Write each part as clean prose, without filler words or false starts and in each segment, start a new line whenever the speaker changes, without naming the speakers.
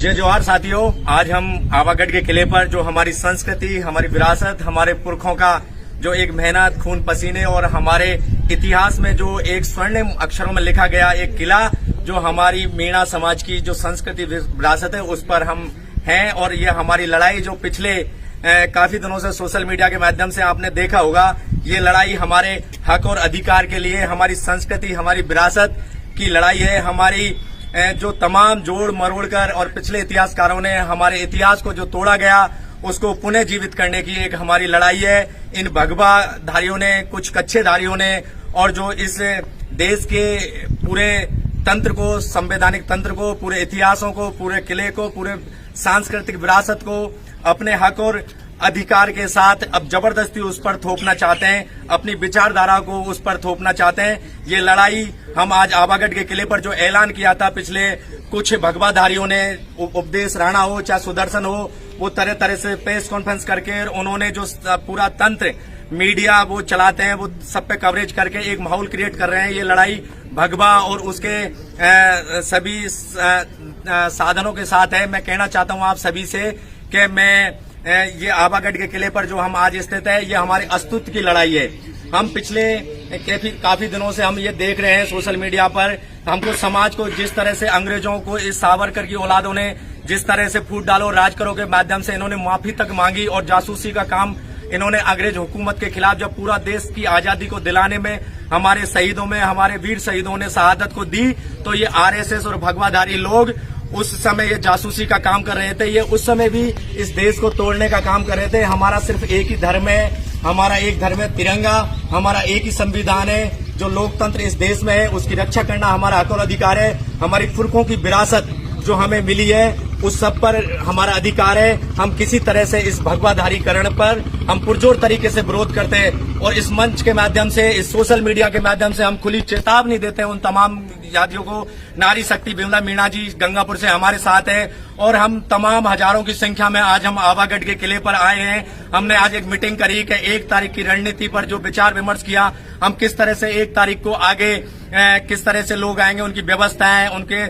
जय जोहार साथियों। आज हम आवागढ़ के किले पर जो हमारी संस्कृति, हमारी विरासत, हमारे पुरखों का जो एक मेहनत, खून पसीने और हमारे इतिहास में जो एक स्वर्णिम अक्षरों में लिखा गया एक किला, जो हमारी मीणा समाज की जो संस्कृति विरासत है उस पर हम हैं। और ये हमारी लड़ाई जो पिछले काफी दिनों से सोशल मीडिया के माध्यम से आपने देखा होगा, ये लड़ाई हमारे हक और अधिकार के लिए, हमारी संस्कृति, हमारी विरासत की लड़ाई है। हमारी जो तमाम जोड़ मरोड़ कर और पिछले इतिहासकारों ने हमारे इतिहास को जो तोड़ा गया उसको पुनः जीवित करने की एक हमारी लड़ाई है। इन भगवाधारियों ने, कुछ कच्छेधारियों ने, और जो इस देश के पूरे तंत्र को, संवैधानिक तंत्र को, पूरे इतिहासों को, पूरे किले को, पूरे सांस्कृतिक विरासत को अपने हक और अधिकार के साथ अब जबरदस्ती उस पर थोपना चाहते हैं, अपनी विचारधारा को उस पर थोपना चाहते हैं। ये लड़ाई हम आज आवागढ़ के किले पर जो ऐलान किया था पिछले कुछ भगवाधारियों ने, उपदेश राणा हो चाहे सुदर्शन हो, वो तरह तरह से प्रेस कॉन्फ्रेंस करके उन्होंने जो पूरा तंत्र मीडिया वो चलाते हैं, वो सब पे कवरेज करके एक माहौल क्रिएट कर रहे हैं। ये लड़ाई भगवा और उसके सभी साधनों के साथ है। मैं कहना चाहता हूं आप सभी से कि मैं ये आवागढ़ के किले पर जो हम आज स्थित है, ये हमारे अस्तित्व की लड़ाई है। हम पिछले काफी दिनों से हम ये देख रहे हैं सोशल मीडिया पर, हमको समाज को जिस तरह से अंग्रेजों को, इस सावरकर की औलादों ने जिस तरह से फूट डालो राज करो के माध्यम से इन्होंने माफी तक मांगी और जासूसी का काम इन्होंने अंग्रेज हुकूमत के खिलाफ जब पूरा देश की आजादी को दिलाने में हमारे शहीदों में, हमारे वीर शहीदों ने शहादत को दी, तो ये आरएसएस और भगवाधारी लोग उस समय ये जासूसी का काम कर रहे थे। ये उस समय भी इस देश को तोड़ने का काम कर रहे थे। हमारा सिर्फ एक ही धर्म है, हमारा एक धर्म है तिरंगा, हमारा एक ही संविधान है। जो लोकतंत्र इस देश में है उसकी रक्षा करना हमारा हक और अधिकार है। हमारी पुरखों की विरासत जो हमें मिली है उस सब पर हमारा अधिकार है। हम किसी तरह से इस भगवाधारीकरण पर हम पुरजोर तरीके से विरोध करते हैं और इस मंच के माध्यम से, इस सोशल मीडिया के माध्यम से हम खुली चेतावनी देते हैं उन तमाम जातियों को। नारी शक्ति विमला मीणा जी गंगापुर से हमारे साथ है और हम तमाम हजारों की संख्या में आज हम आवागढ़ के किले पर आए हैं। हमने आज एक मीटिंग करी कि 1 तारीख की रणनीति पर जो विचार विमर्श किया, हम किस तरह से 1 तारीख को आगे किस तरह से लोग आएंगे, उनकी व्यवस्थाएं, उनके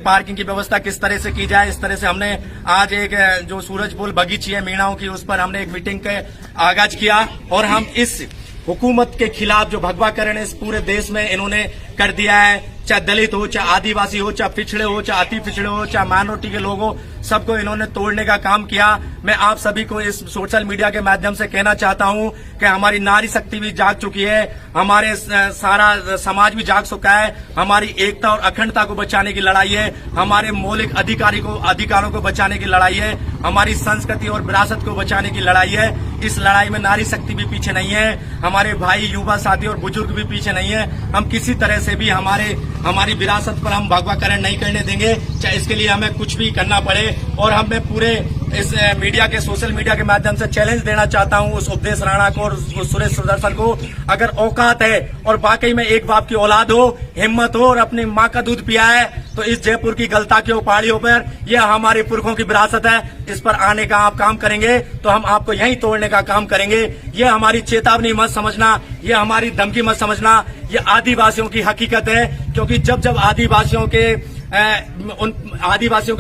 पार्किंग की व्यवस्था किस तरह से की जाए, इस तरह से हमने आज एक जो सूरजपुर बगीची है मीणाओं की, उस पर हमने एक मीटिंग का आगाज किया। और हम इस हुकूमत के खिलाफ जो भगवाकरण इस पूरे देश में इन्होंने कर दिया है, चाहे दलित हो, चाहे आदिवासी हो, चाहे पिछड़े हो, चाहे अति पिछड़े हो, चाहे माइनॉरिटी के लोग हो, सबको इन्होंने तोड़ने का काम किया। मैं आप सभी को इस सोशल मीडिया के माध्यम से कहना चाहता हूं कि हमारी नारी शक्ति भी जाग चुकी है, हमारे सारा समाज भी जाग चुका है। हमारी एकता और अखंडता को बचाने की लड़ाई है, हमारे मौलिक अधिकारों को बचाने की लड़ाई है, हमारी संस्कृति और विरासत को बचाने की लड़ाई है। इस लड़ाई में नारी शक्ति भी पीछे नहीं है, हमारे भाई, युवा साथी और बुजुर्ग भी पीछे नहीं है। हम किसी तरह से भी हमारी विरासत पर हम भगवाकरण नहीं करने देंगे, चाहे इसके लिए हमें कुछ भी करना पड़े। और हमें पूरे इस मीडिया के, सोशल मीडिया के माध्यम से चैलेंज देना चाहता हूं उस उपदेश राणा को और सुरेश सुदर्शन को, अगर औकात है और वाकई में एक बाप की औलाद हो, हिम्मत हो और अपनी माँ का दूध पिया है, तो इस जयपुर की गलताकियों पहाड़ियों पर यह हमारे पुरखों की विरासत है, इस पर आने का आप काम करेंगे तो हम आपको यहीं तोड़ने का काम करेंगे। ये हमारी चेतावनी मत समझना, ये हमारी धमकी मत समझना, ये आदिवासियों की हकीकत है। क्योंकि जब आदिवासियों के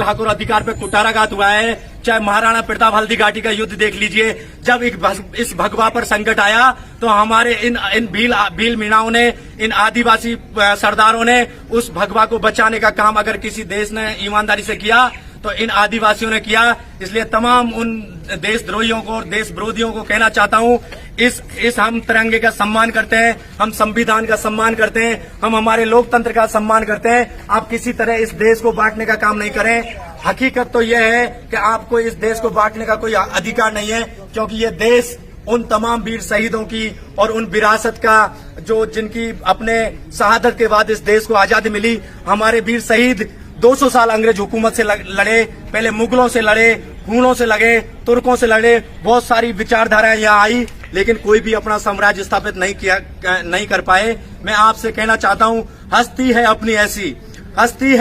हक और अधिकार पे कुठाराघात हुआ है, चाहे महाराणा प्रताप हल्दी घाटी का युद्ध देख लीजिए, जब इस भगवा पर संकट आया तो हमारे इन भील मीणाओं ने, इन आदिवासी सरदारों ने उस भगवा को बचाने का काम अगर किसी देश ने ईमानदारी से किया तो इन आदिवासियों ने किया। इसलिए तमाम उन देशद्रोहियों को और देश विरोधियों को कहना चाहता हूं, इस हम तिरंगे का सम्मान करते हैं, हम संविधान का सम्मान करते हैं, हम हमारे लोकतंत्र का सम्मान करते हैं। आप किसी तरह इस देश को बांटने का काम नहीं करें। हकीकत तो यह है कि आपको इस देश को बांटने का कोई अधिकार नहीं है, क्योंकि ये देश उन तमाम वीर शहीदों की और उन विरासत का जो जिनकी अपने शहादत के बाद इस देश को आजादी मिली। हमारे वीर शहीद 200 साल अंग्रेज हुकूमत से लड़े, पहले मुगलों से लड़े, हूणों से लड़े, तुर्कों से लड़े, बहुत सारी विचारधाराएं यहाँ आई, लेकिन कोई भी अपना साम्राज्य स्थापित नहीं कर पाए। मैं आपसे कहना चाहता हूँ, हस्ती है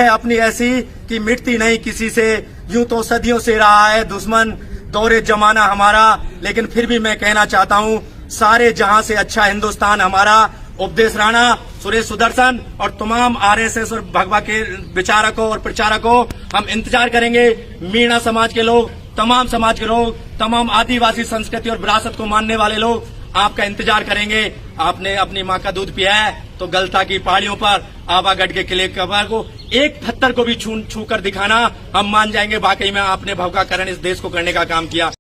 अपनी ऐसी कि मिटती नहीं किसी से, यूं तो सदियों से रहा है दुश्मन दौरे जमाना हमारा, लेकिन फिर भी मैं कहना चाहता हूँ, सारे जहां से अच्छा हिंदुस्तान हमारा। उपदेश राणा, सुरेश सुदर्शन और तमाम आरएसएस और भगवा के विचारकों और प्रचारकों हम इंतजार करेंगे। मीणा समाज के लोग, तमाम समाज के लोग, तमाम आदिवासी संस्कृति और विरासत को मानने वाले लोग आपका इंतजार करेंगे। आपने अपनी माँ का दूध पिया है तो गलता की पहाड़ियों पर आवागढ़ के किले कबर को एक पत्थर को भी छू कर दिखाना, हम मान जाएंगे वाकई में आपने भवकाकरण इस देश को करने का काम किया।